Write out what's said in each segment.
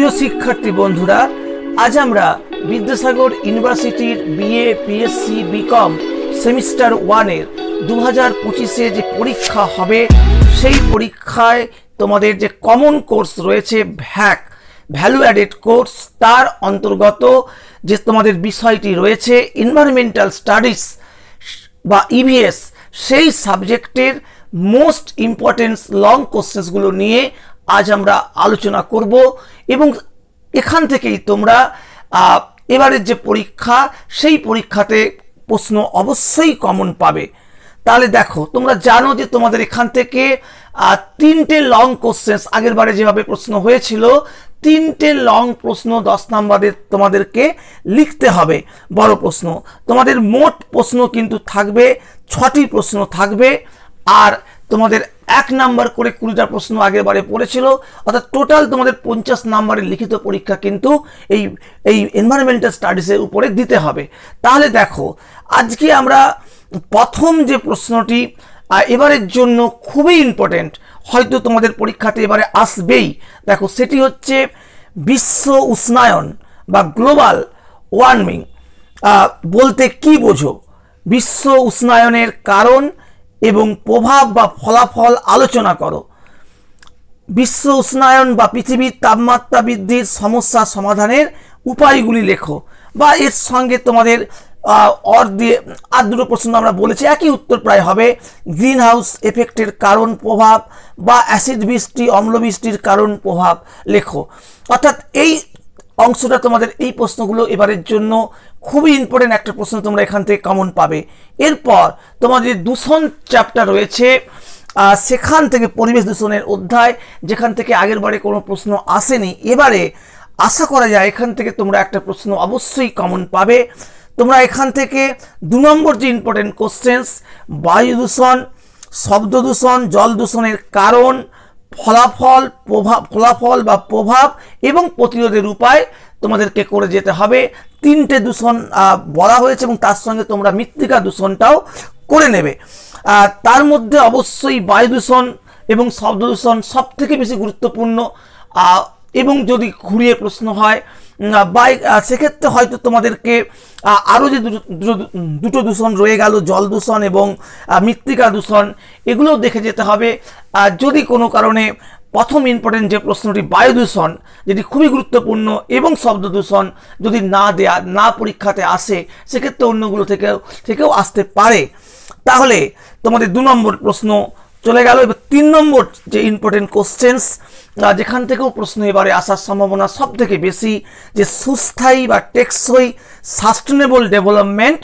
প্রিয় শিক্ষার্থী বন্ধুরা, আজ আমরা বিদ্যাসাগর ইউনিভার্সিটির বিএ, পিএসসি, বিকম সেমিস্টার 1 এর 2025-এ যে পরীক্ষা হবে সেই পরীক্ষায় তোমাদের যে কমন কোর্স রয়েছে ভ্যাক, ভ্যালু অ্যাডেড কোর্স, তার অন্তর্গত যে তোমাদের বিষয়টি রয়েছে এনভায়রনমেন্টাল স্টাডিজ বা ইভিএস, সেই সাবজেক্টের মোস্ট ইম্পর্টেন্ট লং কোশ্চেন্সগুলো নিয়ে আজ আমরা আলোচনা করব এবং এখান থেকেই তোমরা এবারের যে পরীক্ষা সেই পরীক্ষাতে প্রশ্ন অবশ্যই কমন পাবে। তাহলে দেখো, তোমরা জানো যে তোমাদের এখান থেকে 3টে লং কোশ্চেন্স, আগের বারে যেভাবে প্রশ্ন হয়েছিল 3টে লং প্রশ্ন 10 নম্বরের তোমাদেরকে লিখতে হবে। বড় প্রশ্ন তোমাদের মোট প্রশ্ন কিন্তু থাকবে 6টি প্রশ্ন থাকবে, আর তোমাদের 1 নাম্বার করে 20টা প্রশ্ন আগের বারে পড়েছিল, অর্থাৎ টোটাল তোমাদের 50 নম্বরের লিখিত পরীক্ষা কিন্তু এই এনভায়রনমেন্টাল স্টাডিজের উপরে দিতে হবে। তাহলে দেখো, আজকে আমরা প্রথম যে প্রশ্নটি এবারের জন্য খুবই ইম্পর্টেন্ট, হয়তো তোমাদের পরীক্ষাতে এবারে আসবেই, দেখো সেটি হচ্ছে বিশ্ব উষ্ণায়ন বা গ্লোবাল ওয়ার্মিং বলতে কি বোঝো, বিশ্ব উষ্ণায়নের কারণ এবং প্রভাব বা ফলাফল আলোচনা করো। বিশ্ব উষ্ণায়ন বা পৃথিবীর তাপমাত্রা বৃদ্ধির সমস্যা সমাধানের উপায়গুলি লেখো, বা এর সঙ্গে তোমাদের দিয়ে আর দুটো প্রশ্ন আমরা বলেছি, একই উত্তর প্রায় হবে। গ্রিন হাউস এফেক্টের কারণ প্রভাব বা অ্যাসিড বৃষ্টি, অম্ল বৃষ্টির কারণ প্রভাব লেখো। অর্থাৎ এই অংশটা তোমাদের, এই প্রশ্নগুলো এবারের জন্য খুবই ইম্পর্টেন্ট একটা প্রশ্ন তোমরা এখান থেকে কমন পাবে। এরপর তোমাদের দূষণ চ্যাপ্টার রয়েছে, সেখান থেকে পরিবেশ দূষণের অধ্যায়, যেখান থেকে আগের বারে কোনো প্রশ্ন আসেনি, এবারে আশা করা যায় এখান থেকে তোমরা একটা প্রশ্ন অবশ্যই কমন পাবে। তোমরা এখান থেকে 2 নম্বর যে ইম্পর্টেন্ট কোশ্চেন্স, বায়ু দূষণ, শব্দ দূষণ, জল দূষণের কারণ, ফলাফল বা প্রভাব এবং প্রতিরোধের উপায় তোমাদেরকে করে যেতে হবে। 3টে দূষণ বলা হয়েছে এবং তার সঙ্গে তোমরা মৃত্তিকা দূষণটাও করে নেবে। তার মধ্যে অবশ্যই বায়ু দূষণ এবং শব্দ দূষণ সব থেকে বেশি গুরুত্বপূর্ণ, এবং যদি ঘুরিয়ে প্রশ্ন হয় সেক্ষেত্রে হয়তো তোমাদেরকে আরও যে দুটো দূষণ রয়ে গেল, জল দূষণ এবং মৃত্তিকা দূষণ, এগুলোও দেখে যেতে হবে। যদি কোনো কারণে প্রথম ইম্পর্টেন্ট যে প্রশ্নটি বায়ু দূষণ, যেটি খুবই গুরুত্বপূর্ণ, এবং শব্দ দূষণ যদি না পরীক্ষাতে আসে, সেক্ষেত্রে অন্যগুলো থেকেও আসতে পারে। তাহলে তোমাদের 2 নম্বর প্রশ্ন চলে গেল। এবার 3 নম্বর যে ইম্পর্টেন্ট কোশ্চেন্স, যেখান থেকেও প্রশ্ন এবারে আসার সম্ভাবনা সব থেকে বেশি, যে সুস্থায়ী বা টেকসই সাস্টেনেবল ডেভেলপমেন্ট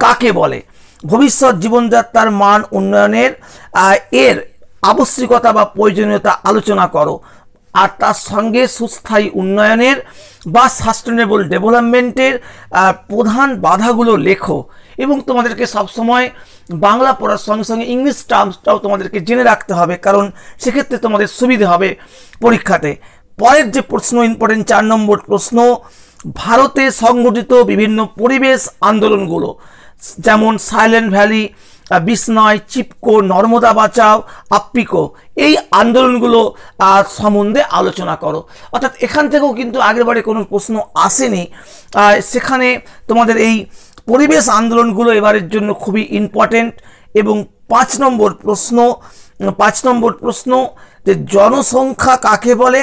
কাকে বলে, ভবিষ্যৎ জীবনযাত্রার মান উন্নয়নের এর আবশ্যিকতা বা প্রয়োজনীয়তা আলোচনা করো, আর তার সঙ্গে সুস্থায়ী উন্নয়নের বা সাস্টেনেবল ডেভেলপমেন্টের প্রধান বাধাগুলো লেখো। এবং তোমাদেরকে সবসময় বাংলা পড়ার সঙ্গে সঙ্গে ইংলিশ টার্মসটাও তোমাদেরকে জেনে রাখতে হবে, কারণ সেক্ষেত্রে তোমাদের সুবিধে হবে পরীক্ষাতে। পরের যে প্রশ্ন ইম্পর্টেন্ট 4 নম্বর প্রশ্ন, ভারতে সংগঠিত বিভিন্ন পরিবেশ আন্দোলনগুলো, যেমন সাইলেন্ট ভ্যালি, বিষ্ণয়, চিপকো, নর্মদা বাঁচাও, আপ্পিকো, এই আন্দোলনগুলো সম্বন্ধে আলোচনা করো। অর্থাৎ এখান থেকেও কিন্তু আগেরবারে কোনো প্রশ্ন আসেনি, সেখানে তোমাদের এই পরিবেশ আন্দোলনগুলো এবারের জন্য খুবই ইম্পর্টেন্ট। এবং 5 নম্বর প্রশ্ন যে জনসংখ্যা কাকে বলে,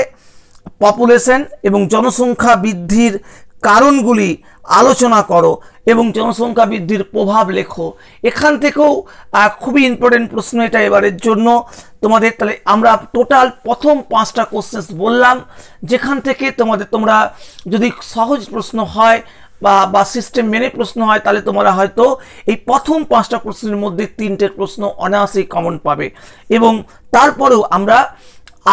পপুলেশন, এবং জনসংখ্যা বৃদ্ধির কারণগুলি আলোচনা করো এবং জনসংখ্যা বৃদ্ধির প্রভাব লেখো। এখান থেকেও খুবই ইম্পর্টেন্ট প্রশ্ন এটা এবারের জন্য তোমাদের। তাহলে আমরা টোটাল প্রথম 5টা কোশ্চেন্স বললাম, যেখান থেকে তোমরা যদি সহজ প্রশ্ন হয় বা সিস্টেম মেনে প্রশ্ন হয়, তাহলে তোমরা হয়তো এই প্রথম 5টা প্রশ্নের মধ্যে 3টে প্রশ্ন অনায়াসেই কমন পাবে। এবং তারপরেও আমরা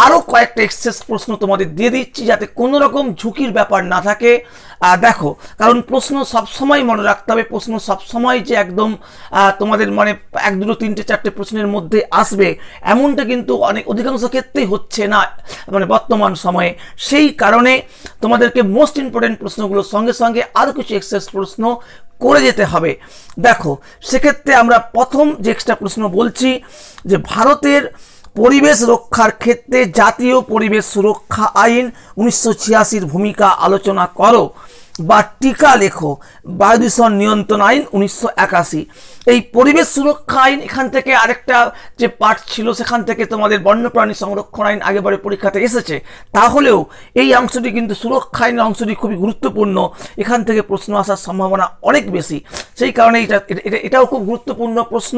আরও কয়েকটা এক্সেস প্রশ্ন তোমাদের দিয়ে দিচ্ছি, যাতে কোনো রকম ঝুঁকির ব্যাপার না থাকে। দেখো, কারণ প্রশ্ন সবসময় মনে রাখতে হবে, প্রশ্ন সবসময় যে একদম তোমাদের মানে 1, 2, 3, 4টে প্রশ্নের মধ্যে আসবে এমনটা কিন্তু অধিকাংশ ক্ষেত্রেই হচ্ছে না মানে বর্তমান সময়ে। সেই কারণে তোমাদেরকে মোস্ট ইম্পর্টেন্ট প্রশ্নগুলোর সঙ্গে সঙ্গে আরও কিছু এক্সেস প্রশ্ন করে যেতে হবে। দেখো, সেক্ষেত্রে আমরা প্রথম যে এক্সট্রা প্রশ্ন বলছি, যে ভারতের পরিবেশ রক্ষার ক্ষেত্রে জাতীয় পরিবেশ সুরক্ষা আইন 1986 ভূমিকা আলোচনা করো, বা টিকা লেখো বায়ু দূষণ নিয়ন্ত্রণ আইন 1981। এই পরিবেশ সুরক্ষা আইন, এখান থেকে আরেকটা যে পার্ট ছিল সেখান থেকে তোমাদের বন্যপ্রাণী সংরক্ষণ আইন আগেবারে পরীক্ষাতে এসেছে, তাহলেও এই অংশটি কিন্তু সুরক্ষা আইনের অংশটি খুবই গুরুত্বপূর্ণ, এখান থেকে প্রশ্ন আসার সম্ভাবনা অনেক বেশি। সেই কারণে এটাও খুব গুরুত্বপূর্ণ প্রশ্ন,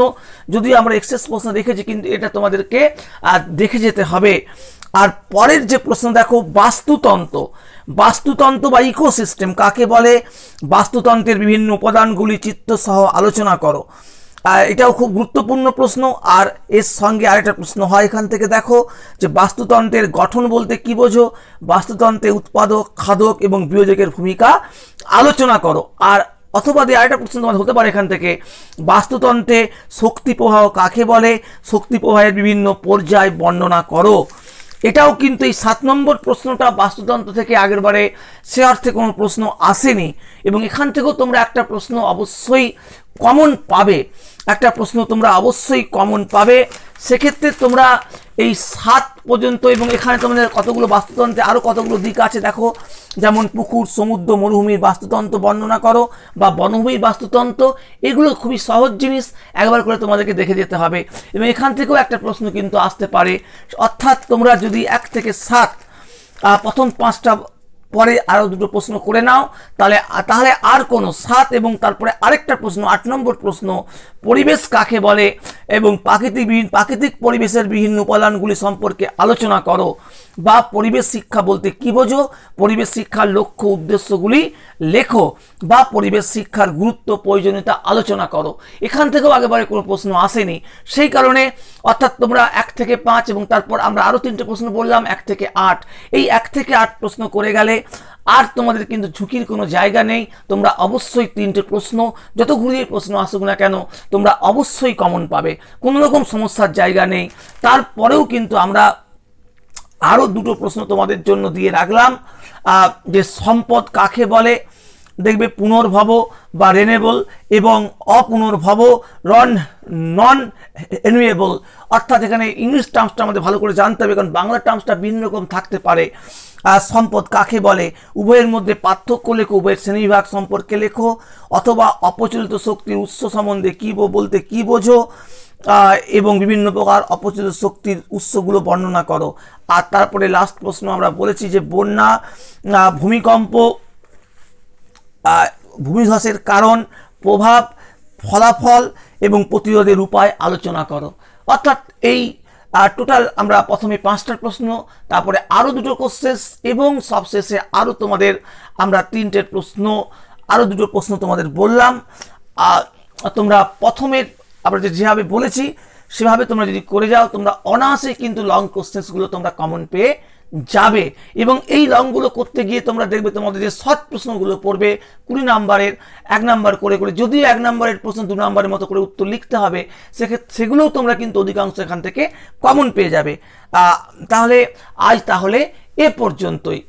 যদিও আমরা এক্সেস প্রশ্ন দেখেছি, কিন্তু এটা তোমাদেরকে দেখে যেতে হবে। আর পরের যে প্রশ্ন দেখো, বাস্তুতন্ত্র বা ইকোসিস্টেম কাকে বলে, বাস্তুতন্ত্রের বিভিন্ন উপাদানগুলি চিত্রসহ আলোচনা করো। এটাও খুব গুরুত্বপূর্ণ প্রশ্ন। আর এর সঙ্গে আরেকটা প্রশ্ন হয় এখান থেকে, দেখো যে বাস্তুতন্ত্রের গঠন বলতে কি বোঝো, বাস্তুতন্ত্রে উৎপাদক, খাদক এবং বিয়োজকের ভূমিকা আলোচনা করো। আর অথবা আরেকটা প্রশ্ন তোমাদের হতে পারে এখান থেকে, বাস্তুতন্ত্রে শক্তি প্রবাহ কাকে বলে, শক্তি প্রবাহের বিভিন্ন পর্যায় বর্ণনা করো। এটাও কিন্তু এই 7 নম্বর প্রশ্নটা বাস্তুতন্ত্র থেকে আগের বারে সে অর্থে কোনো প্রশ্ন আসেনি, এবং এখান থেকেও তোমরা একটা প্রশ্ন অবশ্যই কমন পাবে, সেক্ষেত্রে তোমরা এই 7 পর্যন্ত, এবং এখানে তোমাদের কতগুলো বাস্তুতন্ত্রে আরও কতগুলো দিক আছে দেখো, যেমন পুকুর, সমুদ্র, মরুভূমির বাস্তুতন্ত্র বর্ণনা করো, বা বনভূমির বাস্তুতন্ত্র। এগুলো খুবই সহজ জিনিস, একবার করে তোমাদেরকে দেখে যেতে হবে, এবং এখান থেকেও একটা প্রশ্ন কিন্তু আসতে পারে। অর্থাৎ তোমরা যদি 1 থেকে 7 প্রথম 5টা পরে আরও 2টো প্রশ্ন করে নাও, তাহলে আর কোনো 7 এবং তারপরে আরেকটা প্রশ্ন 8 নম্বর প্রশ্ন, পরিবেশ কাকে বলে এবং প্রাকৃতিক পরিবেশের বিভিন্ন উপাদানগুলি সম্পর্কে আলোচনা করো, বা পরিবেশ শিক্ষা বলতে কি বোঝো, পরিবেশ শিক্ষার লক্ষ্য উদ্দেশ্যগুলি লেখো, বা পরিবেশ শিক্ষার গুরুত্ব প্রয়োজনীয়তা আলোচনা করো। এখান থেকেও আগেবারে কোনো প্রশ্ন আসেনি, সেই কারণে অর্থাৎ তোমরা 1 থেকে 5 এবং তারপর আমরা আরও 3টে প্রশ্ন বললাম 1 থেকে 8, এই 1 থেকে 8 প্রশ্ন করে গেলে আর তোমাদের কিন্তু ঝুঁকির কোনো জায়গা নেই। তোমরা অবশ্যই 3টে প্রশ্ন, যতগুলি প্রশ্ন আসুক না কেন, তোমরা অবশ্যই কমন পাবে, কোনো রকম সমস্যার জায়গা নেই। তারপরেও কিন্তু আমরা আরও 2টো প্রশ্ন তোমাদের জন্য দিয়ে রাখলাম, যে সম্পদ কাকে বলে, দেখবে পুনর্ভব বা রেনেবল, এবং অপুনর্ভব নন রিনিউয়েবল। অর্থাৎ এখানে ইংলিশ টার্মসটা আমাদের ভালো করে জানতে হবে, কারণ বাংলা টার্মসটা ভিন্ন রকম থাকতে পারে। সম্পদ কাকে বলে, উভয়ের মধ্যে পার্থক্য লেখো, উভয়ের শ্রেণীবিভাগ সম্পর্কে লেখো, অথবা অপ্রচলিত শক্তির উৎস সম্বন্ধে বলতে কি বোঝো, এবং বিভিন্ন প্রকার অপচলিত শক্তির উৎসগুলো বর্ণনা করো। আর তারপরে লাস্ট প্রশ্ন আমরা বলেছি যে বন্যা, ভূমিকম্প, ভূমিধসের কারণ, প্রভাব, ফলাফল এবং প্রতিরোধের উপায় আলোচনা করো। অর্থাৎ এই টোটাল আমরা প্রথমে 5টা প্রশ্ন, তারপরে আরও 2টো কোশ্চেন, এবং সবশেষে আরও তোমাদের আমরা 3টে প্রশ্ন, আরও 2টো প্রশ্ন তোমাদের বললাম। তোমরা প্রথমে আমরা যেভাবে বলেছি সেভাবে তোমরা যদি করে যাও, তোমরা অনায়াসে কিন্তু লং কোশ্চেন্সগুলো তোমরা কমন পেয়ে যাবে। এবং এই লংগুলো করতে গিয়ে তোমরা দেখবে তোমাদের যে শর্ট প্রশ্নগুলো পড়বে 20 নম্বরের 1 নম্বর করে করে, যদিও 1 নম্বরের প্রশ্ন 2 নম্বরের মতো করে উত্তর লিখতে হবে, সেগুলোও তোমরা কিন্তু অধিকাংশ এখান থেকে কমন পেয়ে যাবে। তাহলে এ পর্যন্তই।